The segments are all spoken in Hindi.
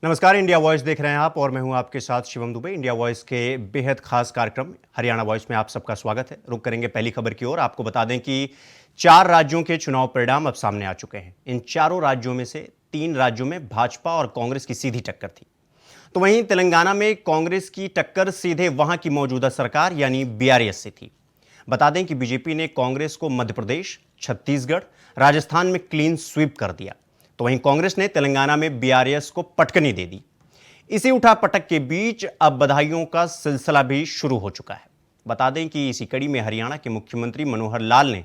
नमस्कार, इंडिया वॉइस देख रहे हैं आप और मैं हूं आपके साथ शिवम दुबे। इंडिया वॉइस के बेहद खास कार्यक्रम हरियाणा वॉइस में आप सबका स्वागत है। रुक करेंगे पहली खबर की ओर। आपको बता दें कि 4 राज्यों के चुनाव परिणाम अब सामने आ चुके हैं। इन चारों राज्यों में से 3 राज्यों में भाजपा और कांग्रेस की सीधी टक्कर थी, तो वहीं तेलंगाना में कांग्रेस की टक्कर सीधे वहां की मौजूदा सरकार यानी बीआरएस से थी। बता दें कि बीजेपी ने कांग्रेस को मध्य प्रदेश, छत्तीसगढ़, राजस्थान में क्लीन स्वीप कर दिया, तो वहीं कांग्रेस ने तेलंगाना में बीआरएस को पटकनी दे दी। इसी उठापटक के बीच अब बधाइयों का सिलसिला भी शुरू हो चुका है। बता दें कि इसी कड़ी में हरियाणा के मुख्यमंत्री मनोहर लाल ने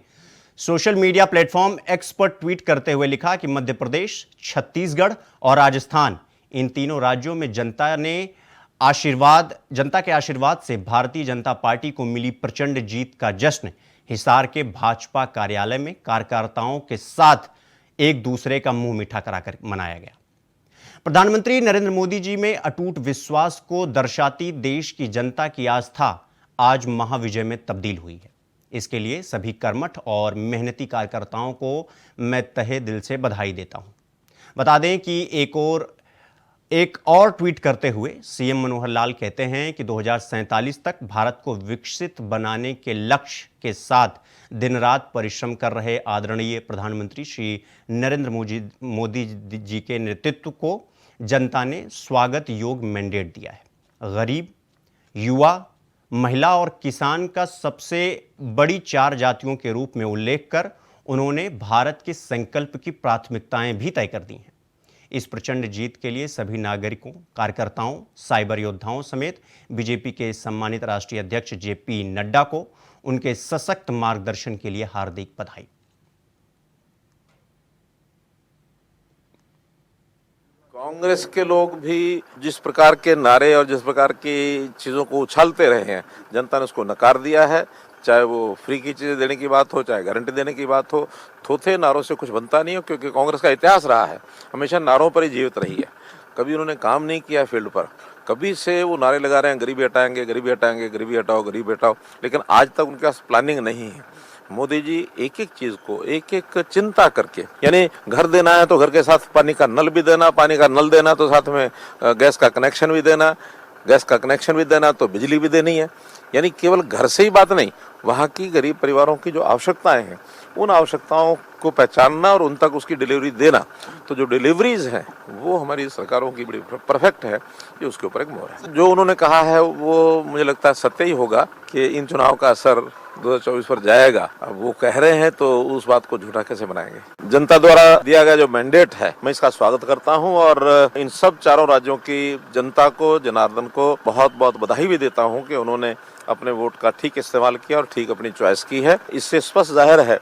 सोशल मीडिया प्लेटफॉर्म एक्स पर ट्वीट करते हुए लिखा कि मध्य प्रदेश, छत्तीसगढ़ और राजस्थान, इन तीनों राज्यों में जनता के आशीर्वाद से भारतीय जनता पार्टी को मिली प्रचंड जीत का जश्न हिसार के भाजपा कार्यालय में कार्यकर्ताओं के साथ एक दूसरे का मुंह मीठा कराकर मनाया गया। प्रधानमंत्री नरेंद्र मोदी जी में अटूट विश्वास को दर्शाती देश की जनता की आस्था आज महाविजय में तब्दील हुई है। इसके लिए सभी कर्मठ और मेहनती कार्यकर्ताओं को मैं तहे दिल से बधाई देता हूं। बता दें कि एक और ट्वीट करते हुए सीएम मनोहर लाल कहते हैं कि 2047 तक भारत को विकसित बनाने के लक्ष्य के साथ दिन रात परिश्रम कर रहे आदरणीय प्रधानमंत्री श्री नरेंद्र मोदी जी के नेतृत्व को जनता ने स्वागत योग्य मैंडेट दिया है। गरीब, युवा, महिला और किसान का सबसे बड़ी 4 जातियों के रूप में उल्लेख कर उन्होंने भारत के संकल्प की प्राथमिकताएं भी तय कर दी हैं। इस प्रचंड जीत के लिए सभी नागरिकों, कार्यकर्ताओं, साइबर योद्धाओं समेत बीजेपी के सम्मानित राष्ट्रीय अध्यक्ष जेपी नड्डा को उनके सशक्त मार्गदर्शन के लिए हार्दिक बधाई। कांग्रेस के लोग भी जिस प्रकार के नारे और जिस प्रकार की चीज़ों को उछालते रहे हैं, जनता ने उसको नकार दिया है। चाहे वो फ्री की चीज़ें देने की बात हो, चाहे गारंटी देने की बात हो, थोथे नारों से कुछ बनता नहीं हो, क्योंकि कांग्रेस का इतिहास रहा है, हमेशा नारों पर ही जीवित रही है। कभी उन्होंने काम नहीं किया फील्ड पर, कभी से वो नारे लगा रहे हैं गरीबी हटाएंगे, गरीबी हटाएंगे, गरीबी हटाओ, गरीबी हटाओ, लेकिन आज तक उनके पास प्लानिंग नहीं है। मोदी जी एक एक चीज को एक एक चिंता करके, यानी घर देना है तो घर के साथ पानी का नल भी देना, पानी का नल देना तो साथ में गैस का कनेक्शन भी देना, गैस का कनेक्शन भी देना तो बिजली भी देनी है। यानी केवल घर से ही बात नहीं, वहाँ की गरीब परिवारों की जो आवश्यकताएं हैं, उन आवश्यकताओं को पहचानना और उन तक उसकी डिलीवरी देना। तो जो डिलीवरीज हैं वो हमारी सरकारों की बड़ी परफेक्ट है, ये उसके ऊपर एक मोहर है। जो उन्होंने कहा है वो मुझे लगता है सत्य ही होगा कि इन चुनाव का असर 2024 पर जाएगा। अब वो कह रहे हैं तो उस बात को झूठा कैसे बनाएंगे। जनता द्वारा दिया गया जो मैंडेट है, मैं इसका स्वागत करता हूं और इन सब चारों राज्यों की जनता को, जनार्दन को बहुत बहुत बधाई भी देता हूं कि उन्होंने अपने वोट का ठीक इस्तेमाल किया और ठीक अपनी चॉइस की है। इससे स्पष्ट जाहिर है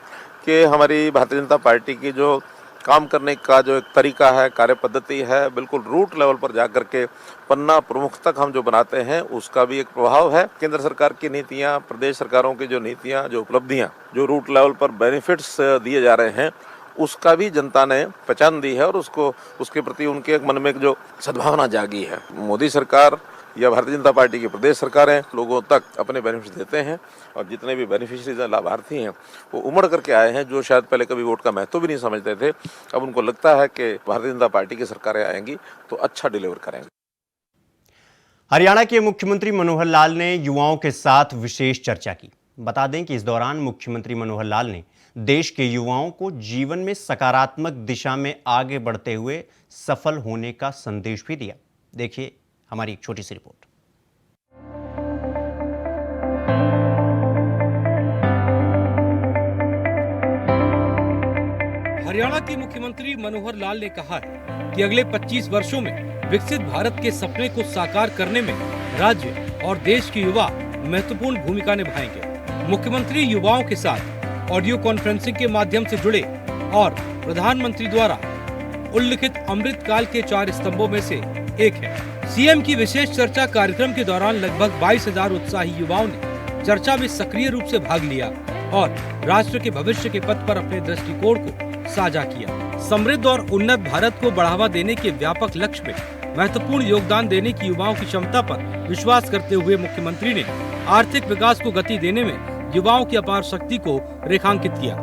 कि हमारी भारतीय जनता पार्टी की जो काम करने का जो एक तरीका है, कार्य पद्धति है, बिल्कुल रूट लेवल पर जाकर के पन्ना प्रमुख तक हम जो बनाते हैं उसका भी एक प्रभाव है। केंद्र सरकार की नीतियां, प्रदेश सरकारों की जो नीतियां, जो उपलब्धियां, जो रूट लेवल पर बेनिफिट्स दिए जा रहे हैं, उसका भी जनता ने पहचान दी है और उसको उसके प्रति उनके मन में जो सद्भावना जागी है। मोदी सरकार या भारतीय जनता पार्टी की प्रदेश सरकारें लोगों तक अपने बेनिफिट देते हैं और जितने भी बेनिफिशरीज लाभार्थी हैं वो उमड़ करके आए हैं, जो शायद पहले कभी वोट का महत्व भी नहीं समझते थे। अब उनको लगता है कि भारतीय जनता पार्टी की सरकारें आएंगी तो अच्छा डिलीवर करेंगे। हरियाणा के मुख्यमंत्री मनोहर लाल ने युवाओं के साथ विशेष चर्चा की। बता दें कि इस दौरान मुख्यमंत्री मनोहर लाल ने देश के युवाओं को जीवन में सकारात्मक दिशा में आगे बढ़ते हुए सफल होने का संदेश भी दिया। देखिए हमारी एक छोटी सी रिपोर्ट। हरियाणा के मुख्यमंत्री मनोहर लाल ने कहा है कि अगले 25 वर्षों में विकसित भारत के सपने को साकार करने में राज्य और देश के युवा महत्वपूर्ण भूमिका निभाएंगे। मुख्यमंत्री युवाओं के साथ ऑडियो कॉन्फ्रेंसिंग के माध्यम से जुड़े और प्रधानमंत्री द्वारा उल्लिखित अमृतकाल के 4 स्तंभों में से एक है। सीएम की विशेष चर्चा कार्यक्रम के दौरान लगभग 22,000 उत्साही युवाओं ने चर्चा में सक्रिय रूप से भाग लिया और राष्ट्र के भविष्य के पथ पर अपने दृष्टिकोण को साझा किया। समृद्ध और उन्नत भारत को बढ़ावा देने के व्यापक लक्ष्य में महत्वपूर्ण योगदान देने की युवाओं की क्षमता पर विश्वास करते हुए मुख्यमंत्री ने आर्थिक विकास को गति देने में युवाओं की अपार शक्ति को रेखांकित किया।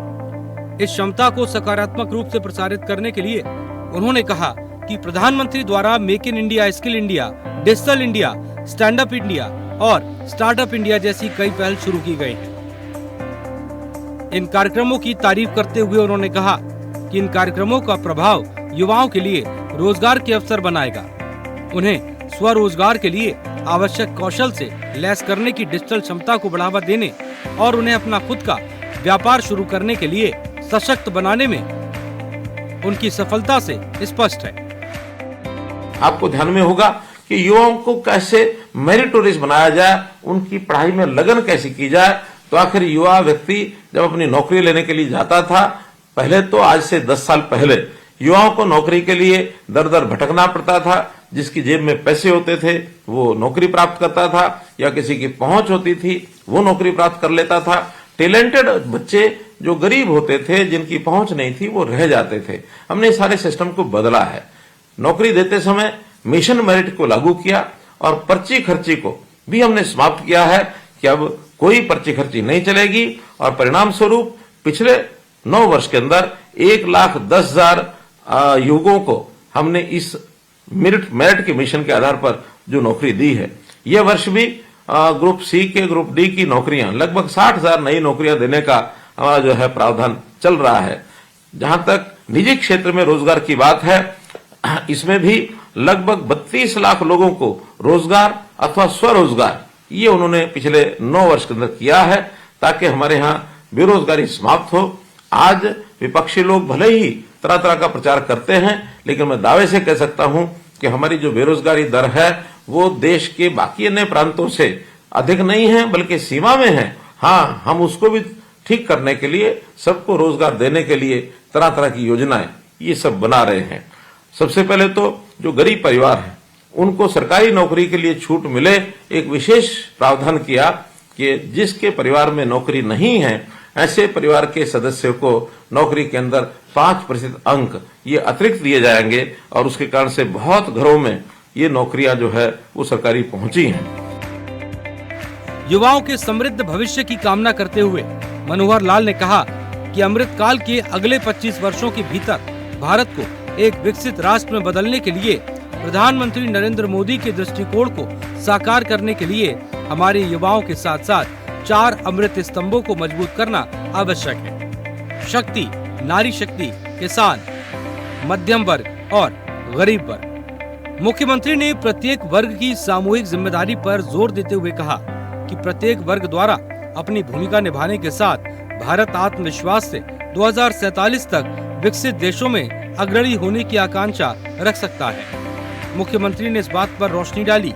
इस क्षमता को सकारात्मक रूप से प्रसारित करने के लिए उन्होंने कहा कि प्रधानमंत्री द्वारा make in India, skill India, digital India, stand up India और स्टार्टअप इंडिया जैसी कई पहल शुरू की गई हैं। इन कार्यक्रमों की तारीफ करते हुए उन्होंने कहा कि इन कार्यक्रमों का प्रभाव युवाओं के लिए रोजगार के अवसर बनाएगा, उन्हें स्वरोजगार के लिए आवश्यक कौशल से लैस करने की डिजिटल क्षमता को बढ़ावा देने और उन्हें अपना खुद का व्यापार शुरू करने के लिए सशक्त बनाने में उनकी सफलता से स्पष्ट है। आपको ध्यान में होगा कि युवाओं को कैसे मेरिटोरियस बनाया जाए, उनकी पढ़ाई में लगन कैसे की जाए। तो आखिर युवा व्यक्ति जब अपनी नौकरी लेने के लिए जाता था, पहले तो आज से 10 साल पहले युवाओं को नौकरी के लिए दर दर भटकना पड़ता था। जिसकी जेब में पैसे होते थे वो नौकरी प्राप्त करता था, या किसी की पहुंच होती थी वो नौकरी प्राप्त कर लेता था। टैलेंटेड बच्चे जो गरीब होते थे, जिनकी पहुंच नहीं थी, वो रह जाते थे। हमने इस सारे सिस्टम को बदला है। नौकरी देते समय मिशन मेरिट को लागू किया और पर्ची खर्ची को भी हमने समाप्त किया है कि अब कोई पर्ची खर्ची नहीं चलेगी। और परिणाम स्वरूप पिछले 9 वर्ष के अंदर 1,10,000 युवकों को हमने इस मेरिट के मिशन के आधार पर जो नौकरी दी है। यह वर्ष भी ग्रुप सी के, ग्रुप डी की नौकरियां लगभग 60,000 नई नौकरियां देने का हमारा जो है प्रावधान चल रहा है। जहां तक निजी क्षेत्र में रोजगार की बात है, इसमें भी लगभग 32 लाख लोगों को रोजगार अथवा स्वरोजगार ये उन्होंने पिछले 9 वर्ष के अंदर किया है, ताकि हमारे यहाँ बेरोजगारी समाप्त हो। आज विपक्षी लोग भले ही तरह तरह का प्रचार करते हैं, लेकिन मैं दावे से कह सकता हूं कि हमारी जो बेरोजगारी दर है वो देश के बाकी अन्य प्रांतों से अधिक नहीं है, बल्कि सीमा में है। हाँ, हम उसको भी ठीक करने के लिए, सबको रोजगार देने के लिए तरह तरह की योजनाएं ये सब बना रहे हैं। सबसे पहले तो जो गरीब परिवार है उनको सरकारी नौकरी के लिए छूट मिले, एक विशेष प्रावधान किया कि जिसके परिवार में नौकरी नहीं है ऐसे परिवार के सदस्यों को नौकरी के अंदर 5% अंक ये अतिरिक्त दिए जाएंगे, और उसके कारण से बहुत घरों में ये नौकरियां जो है वो सरकारी पहुंची हैं। युवाओं के समृद्ध भविष्य की कामना करते हुए मनोहर लाल ने कहा कि अमृत काल के अगले 25 वर्षों के भीतर भारत को एक विकसित राष्ट्र में बदलने के लिए प्रधानमंत्री नरेंद्र मोदी के दृष्टिकोण को साकार करने के लिए हमारे युवाओं के साथ साथ 4 अमृत स्तंभों को मजबूत करना आवश्यक है। शक्ति, नारी शक्ति, किसान, मध्यम वर्ग और गरीब वर्ग। मुख्यमंत्री ने प्रत्येक वर्ग की सामूहिक जिम्मेदारी पर जोर देते हुए कहा कि प्रत्येक वर्ग द्वारा अपनी भूमिका निभाने के साथ भारत आत्मविश्वास से 2047 तक विकसित देशों में अग्रणी होने की आकांक्षा रख सकता है। मुख्यमंत्री ने इस बात पर रोशनी डाली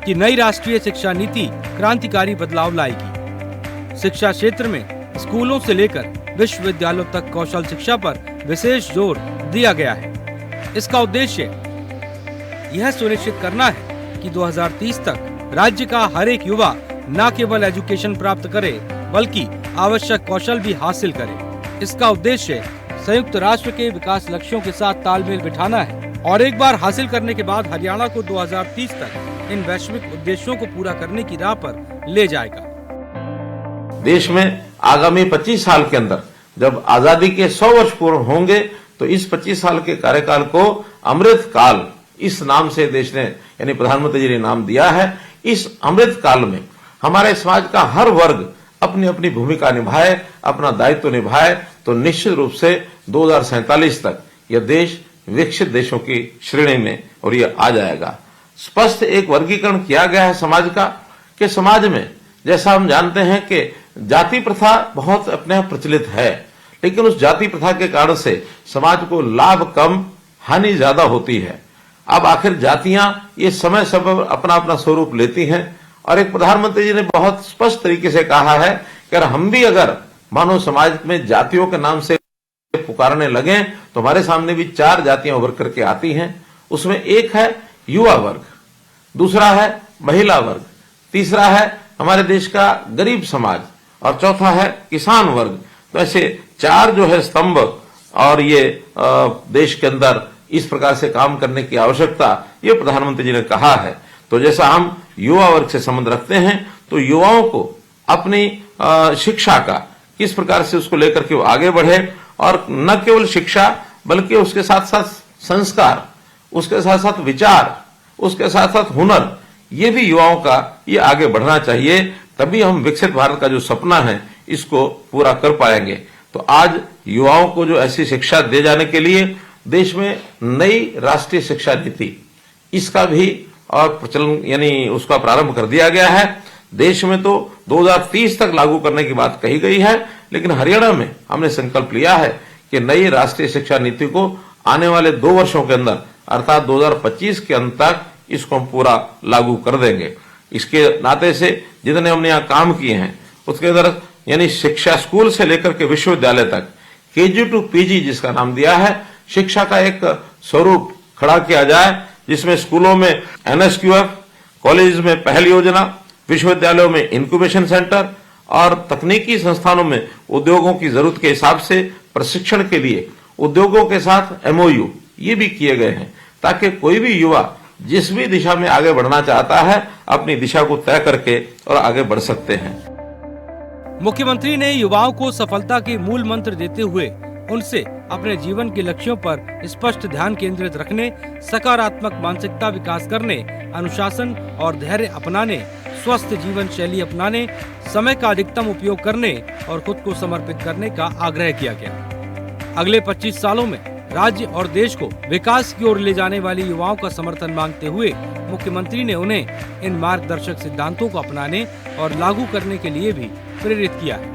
कि नई राष्ट्रीय शिक्षा नीति क्रांतिकारी बदलाव लाएगी। शिक्षा क्षेत्र में स्कूलों से लेकर विश्वविद्यालयों तक कौशल शिक्षा पर विशेष जोर दिया गया है। इसका उद्देश्य यह सुनिश्चित करना है कि 2030 तक राज्य का हर एक युवा न केवल एजुकेशन प्राप्त करे बल्कि आवश्यक कौशल भी हासिल करे। इसका उद्देश्य संयुक्त राष्ट्र के विकास लक्ष्यों के साथ तालमेल बिठाना है और एक बार हासिल करने के बाद हरियाणा को 2030 तक इन वैश्विक उद्देश्यों को पूरा करने की राह पर ले जाएगा। देश में आगामी 25 साल के अंदर जब आजादी के 100 वर्ष पूर्ण होंगे तो इस 25 साल के कार्यकाल को अमृत काल इस नाम से देश ने यानी प्रधानमंत्री जी ने नाम दिया है। इस अमृत काल में हमारे समाज का हर वर्ग अपनी अपनी भूमिका निभाए, अपना दायित्व निभाए, तो निश्चित रूप से 2047 तक यह देश विकसित देशों की श्रेणी में और यह आ जाएगा। स्पष्ट एक वर्गीकरण किया गया है समाज का, कि समाज में जैसा हम जानते हैं कि जाति प्रथा बहुत अपने आप प्रचलित है, लेकिन उस जाति प्रथा के कारण से समाज को लाभ कम हानि ज्यादा होती है। अब आखिर जातियां ये समय समय अपना अपना स्वरूप लेती हैं, और एक प्रधानमंत्री जी ने बहुत स्पष्ट तरीके से कहा है कि हम भी अगर मानव समाज में जातियों के नाम से पुकारने लगे तो हमारे सामने भी 4 जातियां उभर करके आती हैं। उसमें एक है युवा वर्ग, दूसरा है महिला वर्ग, तीसरा है हमारे देश का गरीब समाज और चौथा है किसान वर्ग। तो ऐसे 4 जो है स्तंभ, और ये देश के अंदर इस प्रकार से काम करने की आवश्यकता ये प्रधानमंत्री जी ने कहा है। तो जैसा हम युवा वर्ग से संबंध रखते हैं तो युवाओं को अपनी शिक्षा का किस प्रकार से उसको लेकर के वो आगे बढ़े, और न केवल शिक्षा बल्कि उसके साथ साथ संस्कार, उसके साथ साथ विचार, उसके साथ साथ हुनर, ये भी युवाओं का ये आगे बढ़ना चाहिए। तभी हम विकसित भारत का जो सपना है इसको पूरा कर पाएंगे। तो आज युवाओं को जो ऐसी शिक्षा दे जाने के लिए देश में नई राष्ट्रीय शिक्षा नीति, इसका भी और प्रचलन यानी उसका प्रारंभ कर दिया गया है। देश में तो 2030 तक लागू करने की बात कही गई है, लेकिन हरियाणा में हमने संकल्प लिया है कि नई राष्ट्रीय शिक्षा नीति को आने वाले 2 वर्षों के अंदर अर्थात 2025 के अंत तक इसको हम पूरा लागू कर देंगे। इसके नाते से जितने हमने यहाँ काम किए हैं उसके अंदर यानी शिक्षा स्कूल से लेकर के विश्वविद्यालय तक KG to PG जिसका नाम दिया है, शिक्षा का एक स्वरूप खड़ा किया जाए, जिसमें स्कूलों में NSQF, कॉलेज में पहल योजना, विश्वविद्यालयों में इंक्यूबेशन सेंटर और तकनीकी संस्थानों में उद्योगों की जरूरत के हिसाब से प्रशिक्षण के लिए उद्योगों के साथ MOU ये भी किए गए हैं, ताकि कोई भी युवा जिस भी दिशा में आगे बढ़ना चाहता है अपनी दिशा को तय करके और आगे बढ़ सकते हैं। मुख्यमंत्री ने युवाओं को सफलता के मूल मंत्र देते हुए उनसे अपने जीवन के लक्ष्यों पर स्पष्ट ध्यान केंद्रित रखने, सकारात्मक मानसिकता विकास करने, अनुशासन और धैर्य अपनाने, स्वस्थ जीवन शैली अपनाने, समय का अधिकतम उपयोग करने और खुद को समर्पित करने का आग्रह किया गया। अगले 25 सालों में राज्य और देश को विकास की ओर ले जाने वाले युवाओं का समर्थन मांगते हुए मुख्यमंत्री ने उन्हें इन मार्गदर्शक सिद्धांतों को अपनाने और लागू करने के लिए भी प्रेरित किया है।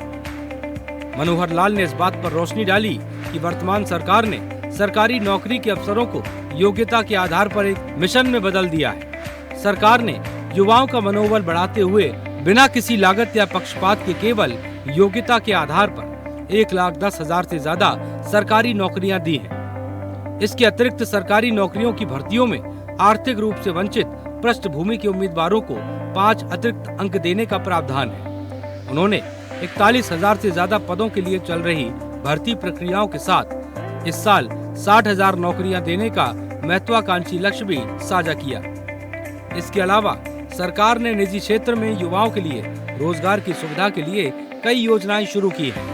मनोहर लाल ने इस बात पर रोशनी डाली कि वर्तमान सरकार ने सरकारी नौकरी के अवसरों को योग्यता के आधार पर एक मिशन में बदल दिया है। सरकार ने युवाओं का मनोबल बढ़ाते हुए बिना किसी लागत या पक्षपात के केवल योग्यता के आधार पर 1,10,000 से ज्यादा सरकारी नौकरियां दी हैं। इसके अतिरिक्त सरकारी नौकरियों की भर्तियों में आर्थिक रूप से वंचित पृष्ठभूमि के उम्मीदवारों को 5 अतिरिक्त अंक देने का प्रावधान है। उन्होंने 41,000 से ज्यादा पदों के लिए चल रही भर्ती प्रक्रियाओं के साथ इस साल 60,000 नौकरियां देने का महत्वाकांक्षी लक्ष्य भी साझा किया। इसके अलावा सरकार ने निजी क्षेत्र में युवाओं के लिए रोजगार की सुविधा के लिए कई योजनाएं शुरू की हैं,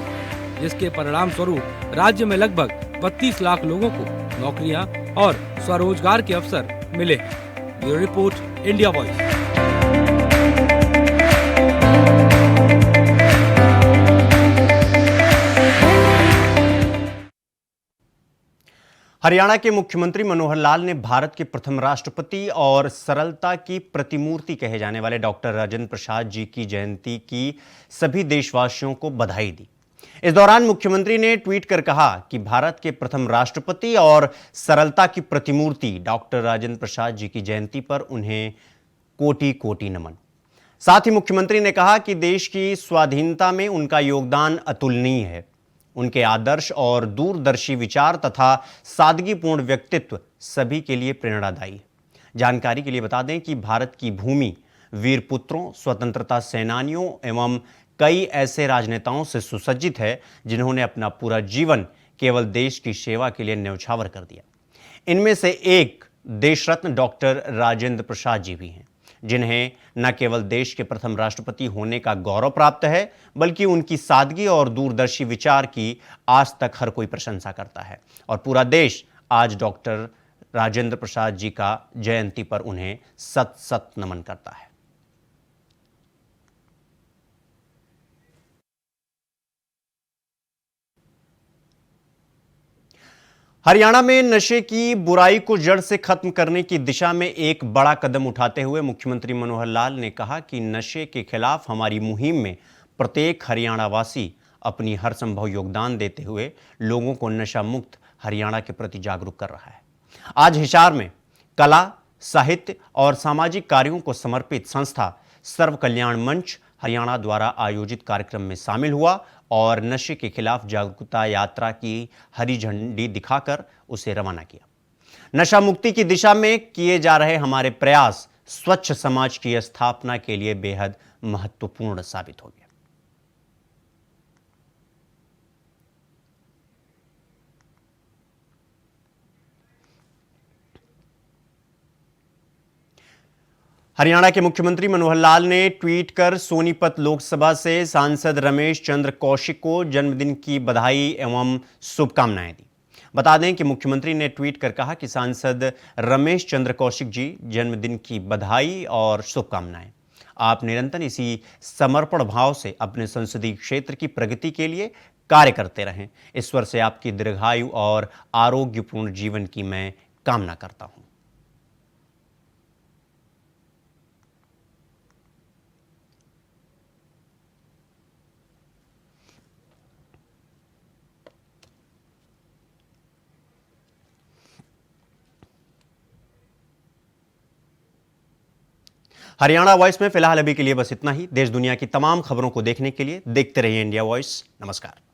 जिसके परिणाम स्वरूप राज्य में लगभग 32 लाख लोगों को नौकरियां और स्वरोजगार के अवसर मिले हैं। Bureau report, India voice. Haryana के मुख्यमंत्री मनोहर लाल ने भारत के प्रथम राष्ट्रपति और सरलता की प्रतिमूर्ति कहे जाने वाले डॉक्टर राजेंद्र प्रसाद जी की जयंती की सभी देशवासियों को बधाई दी। इस दौरान मुख्यमंत्री ने ट्वीट कर कहा कि भारत के प्रथम राष्ट्रपति और सरलता की प्रतिमूर्ति डॉक्टर राजेंद्र प्रसाद जी की जयंती पर उन्हें कोटि कोटि नमन। साथ ही मुख्यमंत्री ने कहा कि देश की स्वाधीनता में उनका योगदान अतुलनीय है। उनके आदर्श और दूरदर्शी विचार तथा सादगीपूर्ण व्यक्तित्व सभी के लिए प्रेरणादायी है। जानकारी के लिए बता दें कि भारत की भूमि वीर पुत्रों, स्वतंत्रता सेनानियों एवं कई ऐसे राजनेताओं से सुसज्जित है जिन्होंने अपना पूरा जीवन केवल देश की सेवा के लिए न्यौछावर कर दिया। इनमें से एक देश रत्न डॉक्टर राजेंद्र प्रसाद जी भी हैं, जिन्हें न केवल देश के प्रथम राष्ट्रपति होने का गौरव प्राप्त है, बल्कि उनकी सादगी और दूरदर्शी विचार की आज तक हर कोई प्रशंसा करता है और पूरा देश आज डॉक्टर राजेंद्र प्रसाद जी का जयंती पर उन्हें सत सत नमन करता है। हरियाणा में नशे की बुराई को जड़ से खत्म करने की दिशा में एक बड़ा कदम उठाते हुए मुख्यमंत्री मनोहर लाल ने कहा कि नशे के खिलाफ हमारी मुहिम में प्रत्येक हरियाणा वासी अपनी हर संभव योगदान देते हुए लोगों को नशा मुक्त हरियाणा के प्रति जागरूक कर रहा है। आज हिसार में कला, साहित्य और सामाजिक कार्यों को समर्पित संस्था सर्व कल्याण मंच हरियाणा द्वारा आयोजित कार्यक्रम में शामिल हुआ और नशे के खिलाफ जागरूकता यात्रा की हरी झंडी दिखाकर उसे रवाना किया। नशा मुक्ति की दिशा में किए जा रहे हमारे प्रयास स्वच्छ समाज की स्थापना के लिए बेहद महत्वपूर्ण साबित हो गया। हरियाणा के मुख्यमंत्री मनोहर लाल ने ट्वीट कर सोनीपत लोकसभा से सांसद रमेश चंद्र कौशिक को जन्मदिन की बधाई एवं शुभकामनाएं दी। बता दें कि मुख्यमंत्री ने ट्वीट कर कहा कि सांसद रमेश चंद्र कौशिक जी जन्मदिन की बधाई और शुभकामनाएं। आप निरंतर इसी समर्पण भाव से अपने संसदीय क्षेत्र की प्रगति के लिए कार्य करते रहें। ईश्वर से आपकी दीर्घायु और आरोग्यपूर्ण जीवन की मैं कामना करता हूं। हरियाणा वॉइस में फिलहाल अभी के लिए बस इतना ही। देश दुनिया की तमाम खबरों को देखने के लिए देखते रहिए इंडिया वॉइस। नमस्कार।